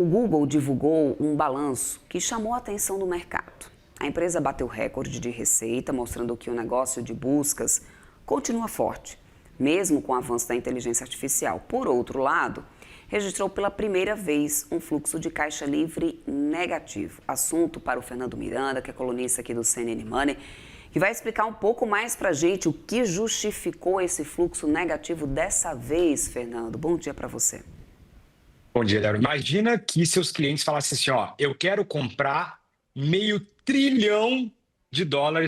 O Google divulgou um balanço que chamou a atenção do mercado. A empresa bateu recorde de receita, mostrando que o negócio de buscas continua forte, mesmo com o avanço da inteligência artificial. Por outro lado, registrou pela primeira vez um fluxo de caixa livre negativo. Assunto para o Fernando Miranda, que é colunista aqui do CNN Money, que vai explicar um pouco mais para a gente o que justificou esse fluxo negativo dessa vez, Fernando. Bom dia para você. Bom dia, Léo. Imagina que seus clientes falassem assim, ó, eu quero comprar $500 bilhão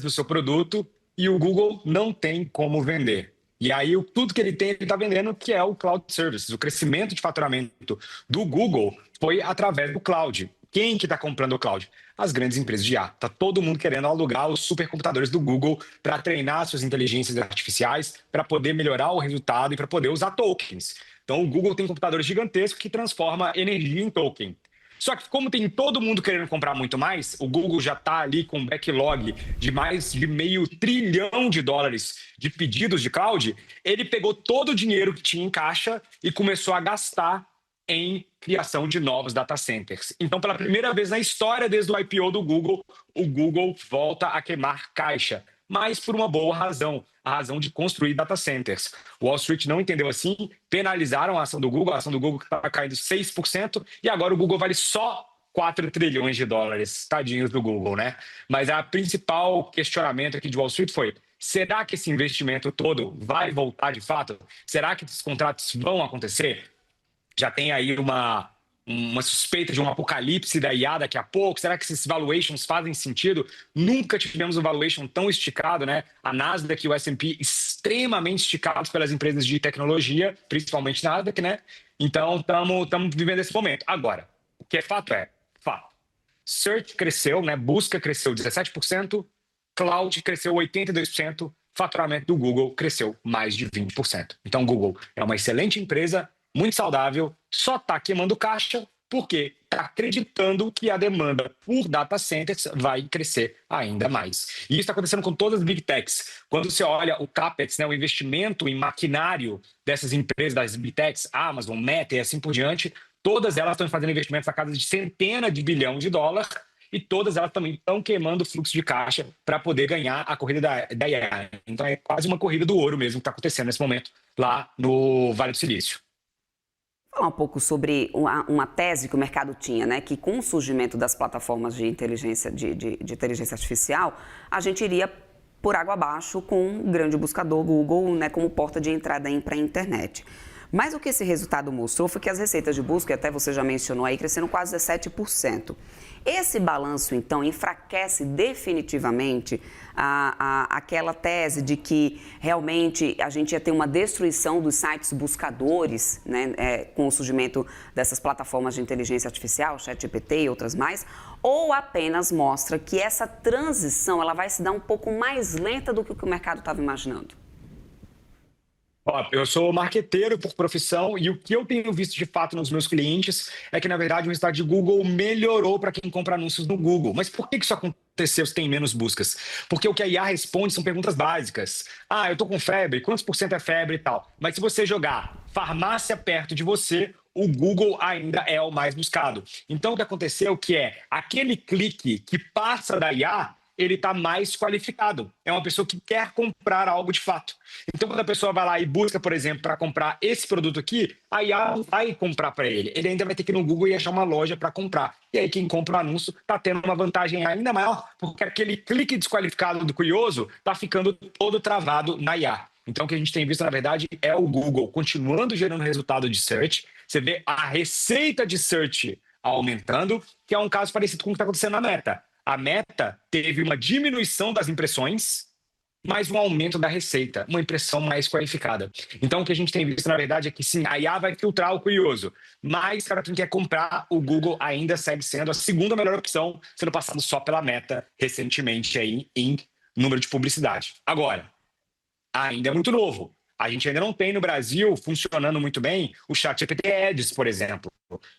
do seu produto e o Google não tem como vender. E aí, tudo que ele tem, ele está vendendo, que é o Cloud Services. O crescimento de faturamento do Google foi através do cloud. Quem que está comprando o cloud? As grandes empresas de IA. Está todo mundo querendo alugar os supercomputadores do Google para treinar suas inteligências artificiais, para poder melhorar o resultado e para poder usar tokens. Então, o Google tem computadores gigantescos que transforma energia em token. Só que como tem todo mundo querendo comprar muito mais, o Google já está ali com um backlog de mais de $500 bilhão de pedidos de cloud, ele pegou todo o dinheiro que tinha em caixa e começou a gastar em criação de novos data centers. Então, pela primeira vez na história, desde o IPO do Google, o Google volta a queimar caixa, mas por uma boa razão, a razão de construir data centers. O Wall Street não entendeu assim, penalizaram a ação do Google que estava caindo 6%, e agora o Google vale só $4 trilhões. Tadinhos do Google, né? Mas a principal questionamento aqui de Wall Street foi: será que esse investimento todo vai voltar de fato? Será que esses contratos vão acontecer? Já tem aí uma suspeita de um apocalipse da IA daqui a pouco? Será que esses valuations fazem sentido? Nunca tivemos um valuation tão esticado, né? A Nasdaq e o S&P extremamente esticados pelas empresas de tecnologia, principalmente Nasdaq, né? Então, estamos vivendo esse momento. Agora, o que é fato é fato. Search cresceu, né? Busca cresceu 17%, Cloud cresceu 82%, faturamento do Google cresceu mais de 20%. Então, o Google é uma excelente empresa, muito saudável, só está queimando caixa porque está acreditando que a demanda por data centers vai crescer ainda mais. E isso está acontecendo com todas as big techs. Quando você olha o CAPEX, né, o investimento em maquinário dessas empresas, das big techs, Amazon, Meta e assim por diante, todas elas estão fazendo investimentos na casa de centenas de bilhão de dólares e todas elas também estão queimando fluxo de caixa para poder ganhar a corrida da IA. Então é quase uma corrida do ouro mesmo que está acontecendo nesse momento lá no Vale do Silício. Falar um pouco sobre uma tese que o mercado tinha, né? Que com o surgimento das plataformas de inteligência, de inteligência artificial, a gente iria por água abaixo com um grande buscador Google, né, como porta de entrada para a internet. Mas o que esse resultado mostrou foi que as receitas de busca, até você já mencionou aí, cresceram quase 17%. Esse balanço, então, enfraquece definitivamente aquela tese de que realmente a gente ia ter uma destruição dos sites buscadores, né, com o surgimento dessas plataformas de inteligência artificial, ChatGPT e outras mais, ou apenas mostra que essa transição ela vai se dar um pouco mais lenta do que o que o mercado estava imaginando? Ó, eu sou marqueteiro por profissão e o que eu tenho visto de fato nos meus clientes é que, na verdade, o resultado de Google melhorou para quem compra anúncios no Google. Mas por que isso aconteceu se tem menos buscas? Porque o que a IA responde são perguntas básicas. Ah, eu tô com febre, quantos por cento é febre e tal? Mas se você jogar farmácia perto de você, o Google ainda é o mais buscado. Então, o que aconteceu que é aquele clique que passa da IA, ele está mais qualificado. É uma pessoa que quer comprar algo de fato. Então, quando a pessoa vai lá e busca, por exemplo, para comprar esse produto aqui, a IA não vai comprar para ele. Ele ainda vai ter que ir no Google e achar uma loja para comprar. E aí, quem compra o anúncio está tendo uma vantagem ainda maior, porque aquele clique desqualificado do curioso está ficando todo travado na IA. Então, o que a gente tem visto, na verdade, é o Google continuando gerando resultado de search. Você vê a receita de search aumentando, que é um caso parecido com o que está acontecendo na Meta. A Meta teve uma diminuição das impressões, mas um aumento da receita, uma impressão mais qualificada. Então, o que a gente tem visto, na verdade, é que sim, a IA vai filtrar o curioso, mas para quem quer comprar, o Google ainda segue sendo a segunda melhor opção, sendo passado só pela Meta recentemente aí em número de publicidade. Agora, ainda é muito novo. A gente ainda não tem no Brasil funcionando muito bem o ChatGPT Ads, por exemplo.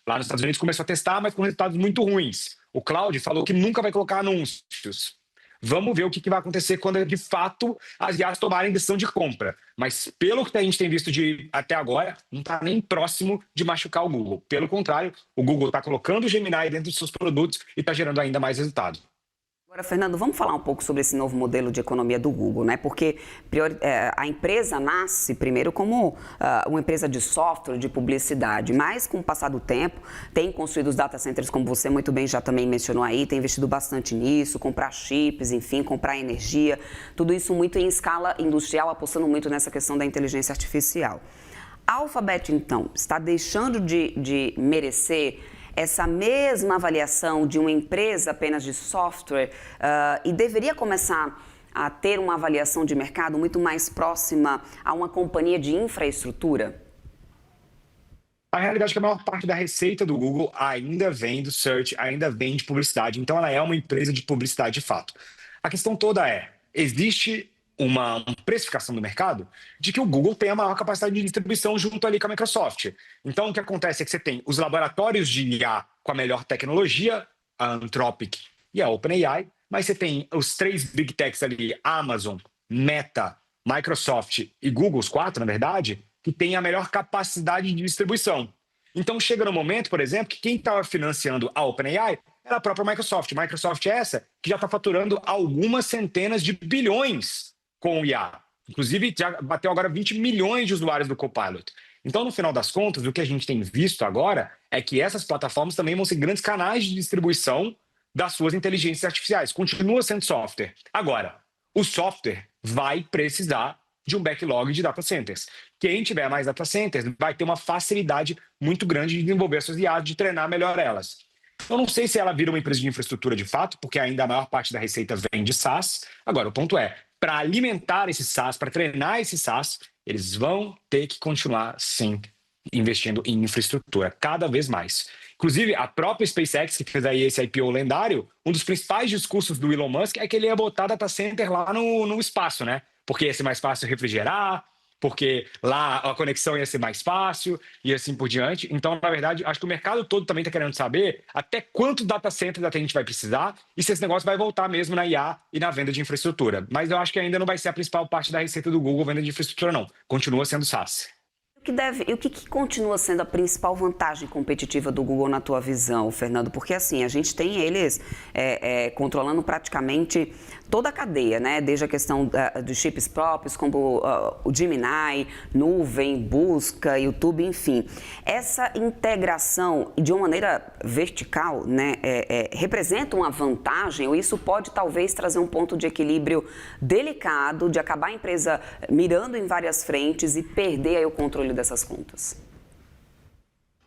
Lá nos Estados Unidos começou a testar, mas com resultados muito ruins. O Claude falou que nunca vai colocar anúncios. Vamos ver o que vai acontecer quando, de fato, as IAs tomarem decisão de compra. Mas, pelo que a gente tem visto até agora, não está nem próximo de machucar o Google. Pelo contrário, o Google está colocando o Gemini dentro dos seus produtos e está gerando ainda mais resultado. Agora, Fernando, vamos falar um pouco sobre esse novo modelo de economia do Google, né? Porque a empresa nasce primeiro como uma empresa de software, de publicidade, mas com o passar do tempo tem construído os data centers, como você muito bem já também mencionou aí, tem investido bastante nisso, comprar chips, enfim, comprar energia, tudo isso muito em escala industrial, apostando muito nessa questão da inteligência artificial. A Alphabet, então, está deixando de merecer essa mesma avaliação de uma empresa apenas de software e deveria começar a ter uma avaliação de mercado muito mais próxima a uma companhia de infraestrutura? A realidade é que a maior parte da receita do Google ainda vem do search, ainda vem de publicidade. Então, ela é uma empresa de publicidade de fato. A questão toda existe uma precificação do mercado de que o Google tem a maior capacidade de distribuição junto ali com a Microsoft. Então, o que acontece é que você tem os laboratórios de IA com a melhor tecnologia, a Anthropic e a OpenAI, mas você tem os 3 Big Techs ali, Amazon, Meta, Microsoft e Google, os 4, na verdade, que têm a melhor capacidade de distribuição. Então, chega no momento, por exemplo, que quem estava financiando a OpenAI era a própria Microsoft. Microsoft é essa que já está faturando algumas centenas de bilhões com o IA. Inclusive, já bateu agora 20 milhões de usuários do Copilot. Então, no final das contas, o que a gente tem visto agora é que essas plataformas também vão ser grandes canais de distribuição das suas inteligências artificiais. Continua sendo software. Agora, o software vai precisar de um backlog de data centers. Quem tiver mais data centers vai ter uma facilidade muito grande de desenvolver suas IAs, de treinar melhor elas. Eu não sei se ela vira uma empresa de infraestrutura de fato, porque ainda a maior parte da receita vem de SaaS. Agora, o ponto para alimentar esse SaaS, para treinar esse SaaS, eles vão ter que continuar, sim, investindo em infraestrutura, cada vez mais. Inclusive, a própria SpaceX, que fez aí esse IPO lendário, um dos principais discursos do Elon Musk é que ele ia botar data center lá no espaço, né? Porque ia ser mais fácil refrigerar, porque lá a conexão ia ser mais fácil e assim por diante. Então, na verdade, acho que o mercado todo também está querendo saber até quanto data center a gente vai precisar e se esse negócio vai voltar mesmo na IA e na venda de infraestrutura. Mas eu acho que ainda não vai ser a principal parte da receita do Google, venda de infraestrutura, não. Continua sendo SaaS. O que continua sendo a principal vantagem competitiva do Google na tua visão, Fernando? Porque assim, a gente tem eles controlando praticamente toda a cadeia, né? Desde a questão dos chips próprios, como o Gemini, nuvem, busca, YouTube, enfim. Essa integração de uma maneira vertical, né, representa uma vantagem ou isso pode talvez trazer um ponto de equilíbrio delicado de acabar a empresa mirando em várias frentes e perder aí o controle dessas contas?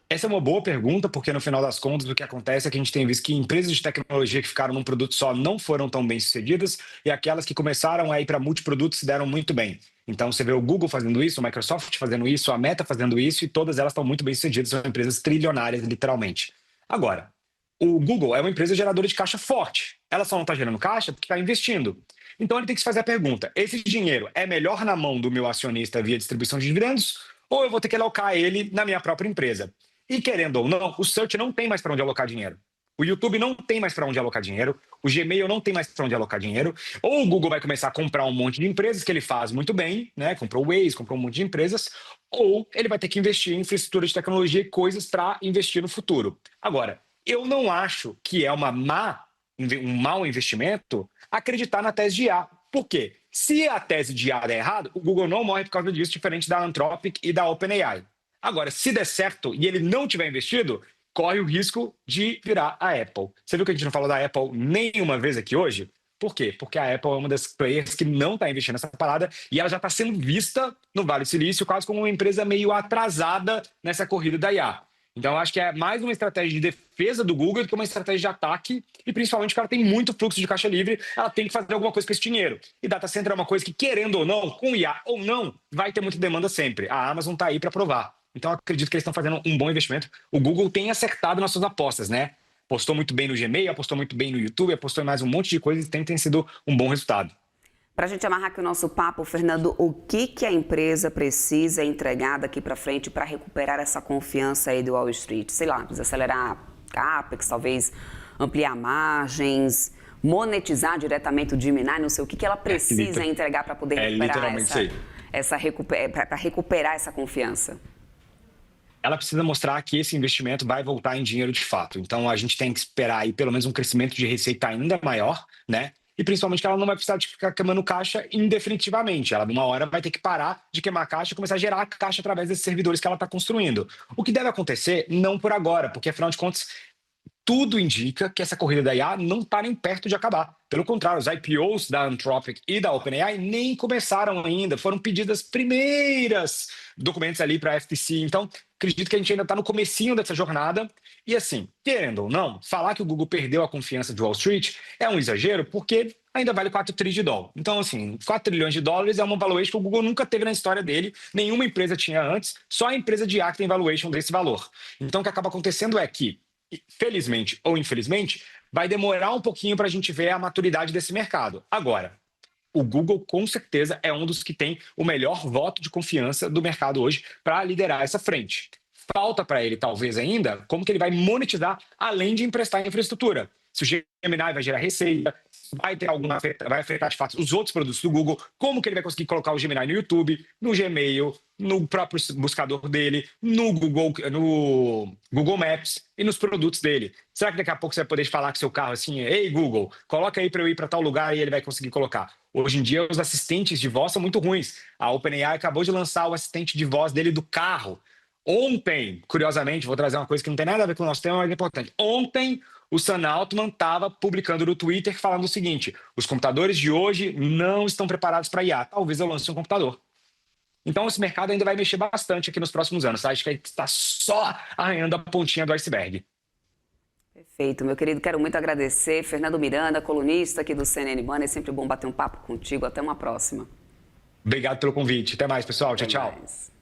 Essa é uma boa pergunta, porque no final das contas o que acontece é que a gente tem visto que empresas de tecnologia que ficaram num produto só não foram tão bem sucedidas e aquelas que começaram a ir para multiprodutos se deram muito bem. Então você vê o Google fazendo isso, o Microsoft fazendo isso, a Meta fazendo isso e todas elas estão muito bem sucedidas, são empresas trilionárias, literalmente. Agora, o Google é uma empresa geradora de caixa forte. Ela só não está gerando caixa porque está investindo. Então ele tem que se fazer a pergunta, esse dinheiro é melhor na mão do meu acionista via distribuição de dividendos ou eu vou ter que alocar ele na minha própria empresa? E querendo ou não, o Search não tem mais para onde alocar dinheiro. O YouTube não tem mais para onde alocar dinheiro. O Gmail não tem mais para onde alocar dinheiro. Ou o Google vai começar a comprar um monte de empresas que ele faz muito bem, né? Comprou o Waze, comprou um monte de empresas. Ou ele vai ter que investir em infraestrutura de tecnologia e coisas para investir no futuro. Agora, eu não acho que é um mau investimento acreditar na tese de IA. Por quê? Se a tese de IA der errado, o Google não morre por causa disso, diferente da Anthropic e da OpenAI. Agora, se der certo e ele não tiver investido, corre o risco de virar a Apple. Você viu que a gente não falou da Apple nenhuma vez aqui hoje? Por quê? Porque a Apple é uma das players que não está investindo nessa parada e ela já está sendo vista no Vale do Silício quase como uma empresa meio atrasada nessa corrida da IA. Então, eu acho que é mais uma estratégia de defesa do Google do que uma estratégia de ataque e, principalmente, porque ela tem muito fluxo de caixa livre, ela tem que fazer alguma coisa com esse dinheiro. E data center é uma coisa que, querendo ou não, com IA ou não, vai ter muita demanda sempre. A Amazon está aí para provar. Então, eu acredito que eles estão fazendo um bom investimento. O Google tem acertado nas suas apostas, né? Apostou muito bem no Gmail, apostou muito bem no YouTube, apostou em mais um monte de coisas e tem sido um bom resultado. Para a gente amarrar aqui o nosso papo, Fernando, o que a empresa precisa entregar daqui para frente para recuperar essa confiança aí do Wall Street? Sei lá, desacelerar CAPEX, talvez ampliar margens. monetizar diretamente o Gemini, não sei o que ela precisa entregar para poder recuperar para recuperar essa confiança? Ela precisa mostrar que esse investimento vai voltar em dinheiro de fato. Então, a gente tem que esperar aí pelo menos um crescimento de receita ainda maior, né? E principalmente que ela não vai precisar de ficar queimando caixa indefinitivamente. Ela, numa hora, vai ter que parar de queimar caixa e começar a gerar caixa através desses servidores que ela está construindo. O que deve acontecer, não por agora, porque, afinal de contas, tudo indica que essa corrida da IA não está nem perto de acabar. Pelo contrário, os IPOs da Anthropic e da OpenAI nem começaram ainda. Foram pedidas primeiras documentos ali para a FTC. Então, acredito que a gente ainda está no comecinho dessa jornada. E assim, querendo ou não, falar que o Google perdeu a confiança de Wall Street é um exagero, porque ainda vale 4 trilhões de dólares. Então, assim, 4 trilhões de dólares é uma valuation que o Google nunca teve na história dele, nenhuma empresa tinha antes, só a empresa de IA que tem valuation desse valor. Então, o que acaba acontecendo é que, felizmente ou infelizmente, vai demorar um pouquinho para a gente ver a maturidade desse mercado. Agora, o Google, com certeza, é um dos que tem o melhor voto de confiança do mercado hoje para liderar essa frente. Falta para ele, talvez ainda, como que ele vai monetizar além de emprestar infraestrutura. Se o Gemini vai gerar receita, vai afetar de fato os outros produtos do Google, como que ele vai conseguir colocar o Gemini no YouTube, no Gmail, no próprio buscador dele, no Google Maps e nos produtos dele. Será que daqui a pouco você vai poder falar com seu carro assim, ei Google, coloca aí para eu ir para tal lugar e ele vai conseguir colocar? Hoje em dia os assistentes de voz são muito ruins. A OpenAI acabou de lançar o assistente de voz dele do carro. Ontem, curiosamente, vou trazer uma coisa que não tem nada a ver com o nosso tema, mas é importante. Ontem, o Sam Altman estava publicando no Twitter falando o seguinte: os computadores de hoje não estão preparados para IA. Talvez eu lance um computador. Então, esse mercado ainda vai mexer bastante aqui nos próximos anos. Tá? Acho que a gente está só arranhando a pontinha do iceberg. Perfeito, meu querido. Quero muito agradecer. Fernando Miranda, colunista aqui do CNN Money. É sempre bom bater um papo contigo. Até uma próxima. Obrigado pelo convite. Até mais, pessoal. Tchau, tchau.